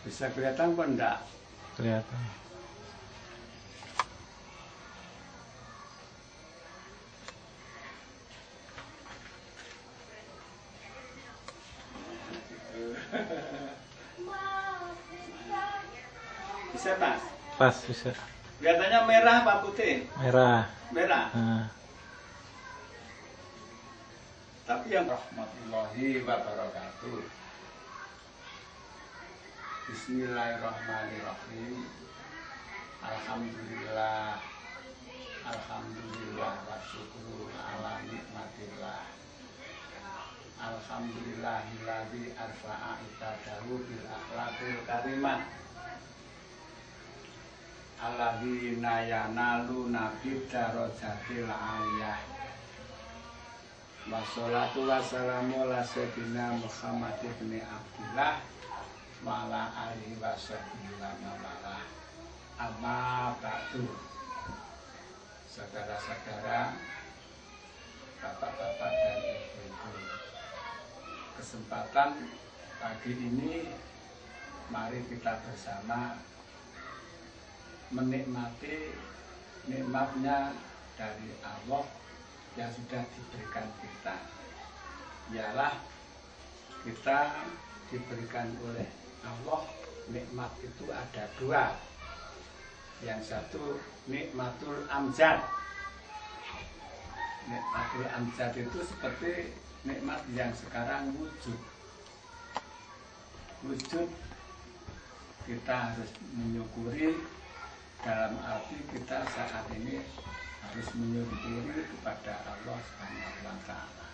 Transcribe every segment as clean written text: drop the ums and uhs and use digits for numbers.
Bisa kelihatan apa enggak? Kelihatan. Bisa Mas? Pas bisa. Kelihatannya merah apa putih? Merah. Merah. Nah, Tapi yang rahmatullahi wabarakatuh. Bismillahirrahmanirrahim. Alhamdulillah. Alhamdulillah wa syukru ala nikmatillah. Alhamdulillahilladzi arfa'a ibadahu bil akhlaqil karimah. Alladzina yanaluna bid darajatil aliyah. Wassalatu wassalamu ala sayyidina Muhammad ibn Abdillah wa ala alihi wa sahbihi wa mawalah. Amma ba'du. Saudara-saudara, bapak-bapak dan ibu-ibu, kesempatan pagi ini mari kita bersama menikmati nikmatnya dari Allah yang sudah diberikan kita. Ialah kita diberikan oleh Allah nikmat itu ada dua. Yang satu nikmatul amjad. Nikmatul amjad itu seperti nikmat yang sekarang wujud. Wujud kita harus menyukuri, dalam arti kita saat ini harus menyukuri kepada Allah Subhanahu wa Ta'ala.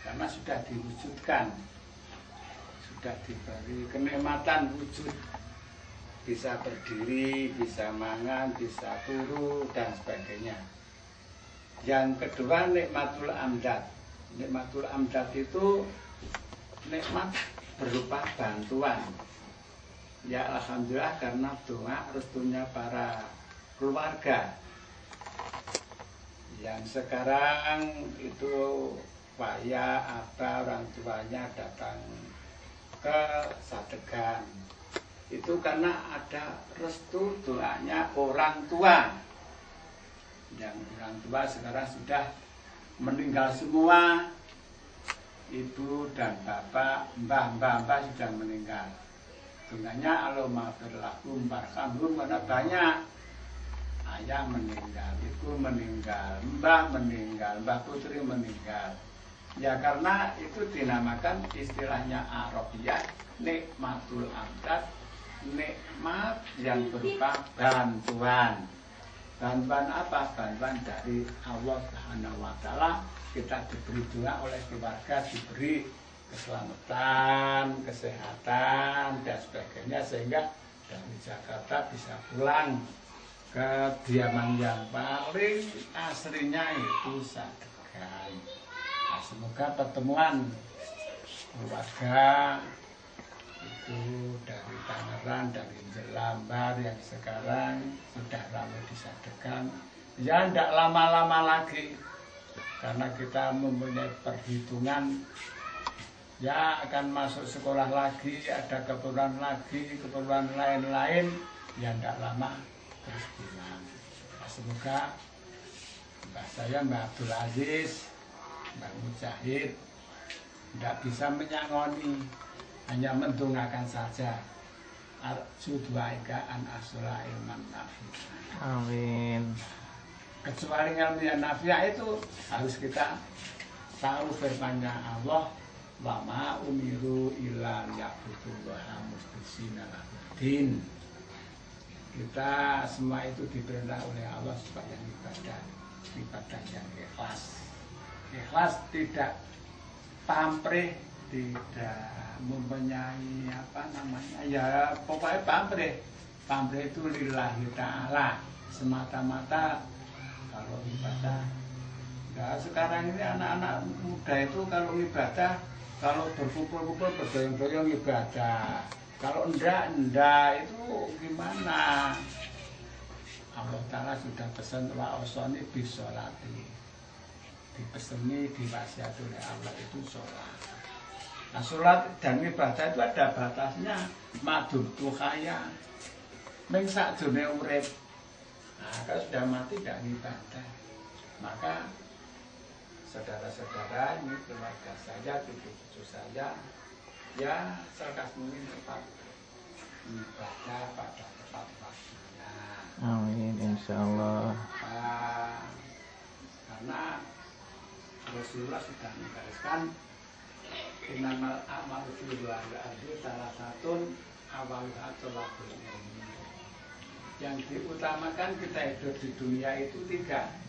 Karena sudah diwujudkan, sudah diberi kenikmatan wujud, bisa berdiri, bisa mangan, bisa turu dan sebagainya. Yang kedua nikmatul amdad. Nikmatul amdad itu nikmat berupa bantuan. Ya alhamdulillah karena doa restunya para keluarga yang sekarang itu payah apa orang tuanya datang ke Sadegan. Itu karena ada restu doanya orang tua. Yang orang tua sekarang sudah meninggal semua. Ibu dan bapak, mbah sudah meninggal. Doanya Allahumma fir lahum warhamhum, karena banyak. Ayah meninggal, ibu meninggal, mbah meninggal, mbah putri meninggal. Ya karena itu dinamakan istilahnya Arabiyah nikmatul amdad, nikmat yang berupa bantuan. Bantuan apa? Bantuan dari Allah Subhanahu wa Ta'ala. Kita diberi doa oleh keluarga, diberi keselamatan, kesehatan dan sebagainya, sehingga dari Jakarta bisa pulang ke kediaman yang paling aslinya itu Sadegan. Nah, semoga pertemuan keluarga itu dari Tangerang, dari Jelambar yang sekarang sudah ramai di Sadegan, ya tidak lama-lama lagi karena kita mempunyai perhitungan ya akan masuk sekolah lagi, ada keperluan lagi, keperluan lain-lain yang tidak lama terus bilang. Nah, semoga mbak saya, Mbak Abdul Aziz, Mbak Mujahid tidak bisa menyangoni, hanya mendongakan saja. Arju duaika an asula ilman nafi'ah. amin. Kecuali ilmu yang nafi'ah itu harus kita tahu firman-Nya Allah, wa ma umiru illa liya'budullaha mukhlishina lahuddin. Kita semua itu diperintah oleh Allah supaya ibadah yang ikhlas. Ikhlas, tidak pamrih, tidak mempunyai apa namanya, ya pokoknya pamrih. Pamrih itu lillahi ta'ala, semata-mata. Kalau ibadah, ya sekarang ini anak-anak muda itu kalau ibadah, kalau berkumpul-kumpul berdoyong-doyong ibadah. Kalau enggak itu gimana? Allah Ta'ala sudah pesan wa osoni bisolati. Dipeseni, diwasiati oleh Allah itu sholat. Nah, sholat dan ibadah itu ada batasnya. Madum tuhaya ming sakjane urip. Nah, kalau sudah mati tidak ibadah. Maka saudara-saudara ini keluarga saya, cucu saya, ya sekas mungkin tepat ibadah pada tepat waktunya. Amin, insyaallah. Karena Rasulullah sudah menggariskan innamal a'malu binniyati salah satu awaluha thalabul ilmi. Yang diutamakan kita hidup di dunia itu 3.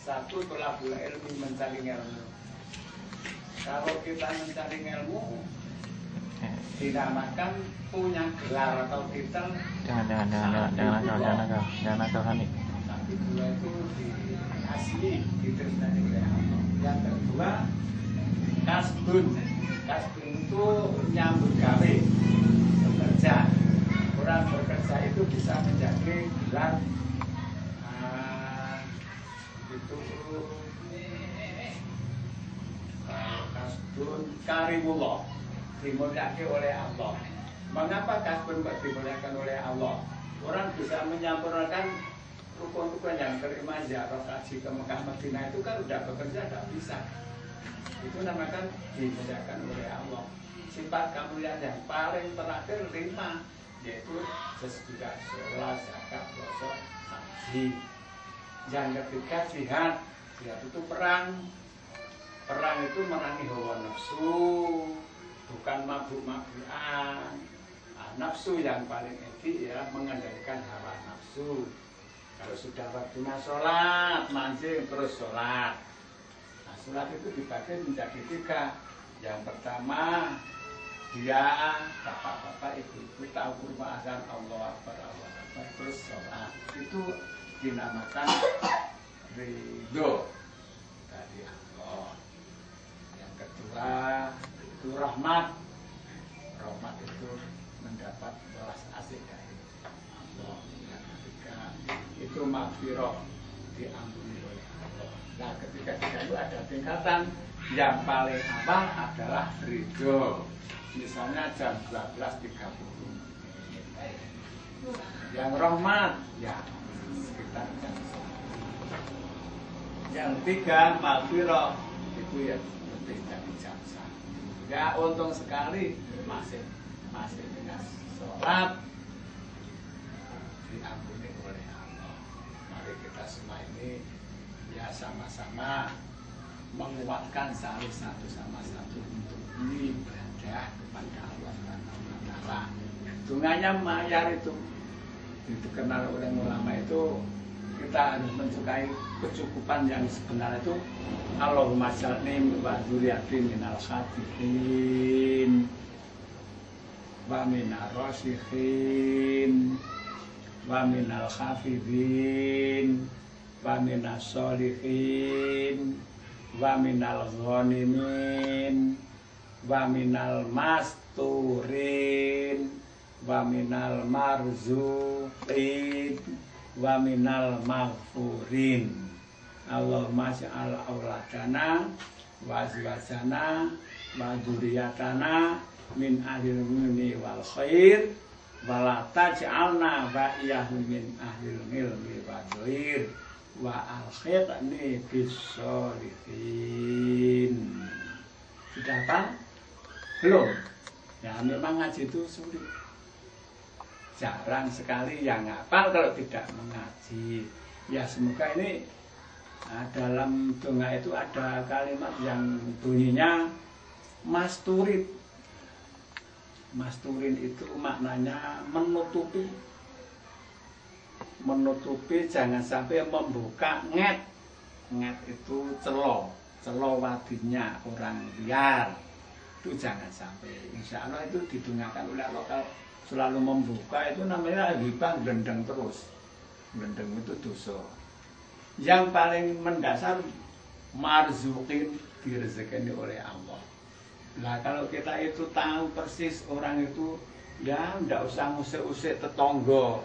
1, thalabul ilmi, mencari ilmu. Kalau kita mencari ilmu dinamakan punya gelar atau titel. Jangan nakal Hani. Tapi dua itu diasli, diterima oleh Allah. Yang kedua, kasbun. Kasbun itu nyambut gawe, bekerja. Orang bekerja itu bisa menjadi gelar itu kasbun karimullah, dimuliakan oleh Allah. Mengapa kasbun dimuliakan oleh Allah? Orang bisa menyampurnakan rukun-rukun yang terima ziarah haji ke Mekah Madinah itu kan udah bekerja tidak bisa. Itu namakan dimuliakan oleh Allah. Sifat kemuliaan yang paling terakhir 5, yaitu sesudah sholat, zakat, puasa, haji. Yang ketiga jihad. Jihad itu perang. Perang itu merangi hawa nafsu, bukan mabuk-mabukan. Nafsu yang paling edik ya mengendalikan hawa nafsu. Kalau sudah waktunya sholat, mancing terus sholat. Nah, sholat itu dibagi menjadi 3. Yang pertama, dia bapak-bapak, ibu-ibu tahu kurma azan Allah Akbar, terus sholat. Itu dinamakan ridho dari Allah. Yang kedua itu rahmat. Rahmat itu mendapat belas asih dari Allah. Yang ketiga itu maghfirah, diampuni oleh Allah. Nah, ketika itu ada tingkatan. Yang paling awal adalah ridho. Misalnya jam 12.30. Yang rahmat ya sekitar jam 1. Yang 3 maghfirah itu ya lebih dari jam 1. Ya untung sekali masih dengan sholat diampuni oleh Allah. Mari kita semua ini ya sama-sama menguatkan satu sama satu untuk beribadah kepada Allah SWT. Dunganya mayar itu dikenal oleh ulama itu, kita harus mensukai kecukupan yang sebenarnya itu Allahumma shalli wa dzurriyyati minal khatifin wa minar rasikhin wa minal khafidin wa minas sholihin wa minal ghanimin wa minal masturin wa minal marzuqin wa minal maghfurin. Allahumma ja'al auladana wa azwajana wa dzurriyyatana min ahlil ilmi wal khair wa la taj'alna ba'iyahum min ahlil ilmi wa dhair wa alkhidni bis-sholihin. Sudah apa? Belum? Ya memang ngaji itu sulit. Jarang sekali yang ngapal kalau tidak mengaji. Ya semoga ini dalam doa itu ada kalimat yang bunyinya masturin. Masturin itu maknanya menutupi. Menutupi, jangan sampai membuka. Nget itu celo wadinya orang liar, itu jangan sampai. Insya Allah itu didungakan oleh Allah. Kalau selalu membuka itu namanya ghibah, glendeng terus. Glendeng itu dosa. Yang paling mendasar marzuqin, direzekani oleh Allah. Nah kalau kita itu tahu persis orang itu ya ndak usah ngusik-usik tetangga,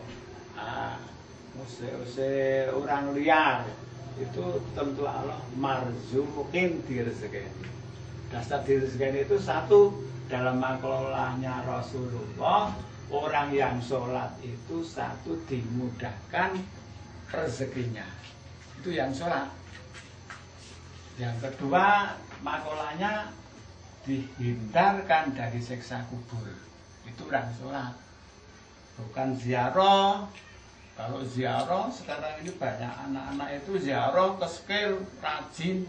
ngusik-usik orang liar, itu tentu Allah marzuqin, direzekani. Dasar dirizkani itu satu, dalam makolahnya Rasulullah, orang yang sholat itu satu dimudahkan rezekinya. Itu yang sholat. Yang kedua, makolahnya dihindarkan dari siksa kubur. Itu orang sholat. Bukan ziarah. Kalau ziarah sekarang ini banyak anak-anak itu ziarah ke skill, rajin,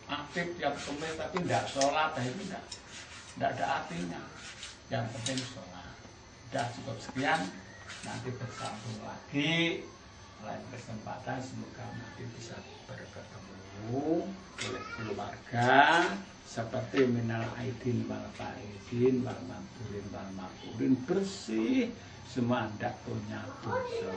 aktif tiap Kamis tapi tidak sholat, itu tidak ada artinya. Yang penting sholat. Sudah cukup sekian, nanti bersambung lagi lain kesempatan, semoga nanti bisa berketemu oleh keluarga seperti minal aidin wal faizin wal makburin wal makburin, bersih semua, tidak punya dosa.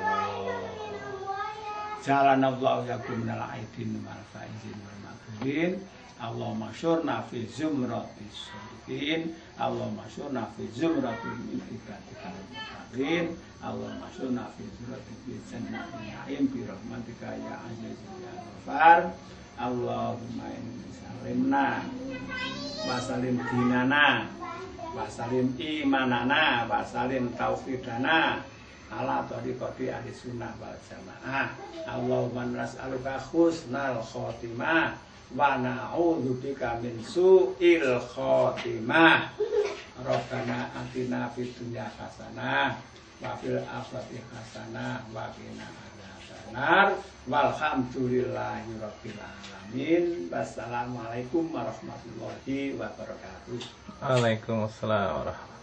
Jalan Allah yakum minal aidin wal faizin wal makburin. Allahumma syurna fi zumratis sholihin, Allahumma syurna fi zumratil min ibadikal muttaqin, Allahumma syurna fi zumratil jannatin na'im bi rahmatika ya aziz ya ghafar. Allahumma inni salimna wa salim dinana wa salim imanana wa salim tauhidana ala tariqati ahli sunnah wal jamaah. Allahumma nas'aluka husnal khotimah wa na'udzubika min su'il khotimah. Rabbana atina fid dunya hasanah wa fil akhirati hasanah wa qina adzabannar. Walhamdulillahi rabbil alamin. Wassalamualaikum warahmatullahi wabarakatuh. Waalaikumsalam warahmatullahi wabarakatuh.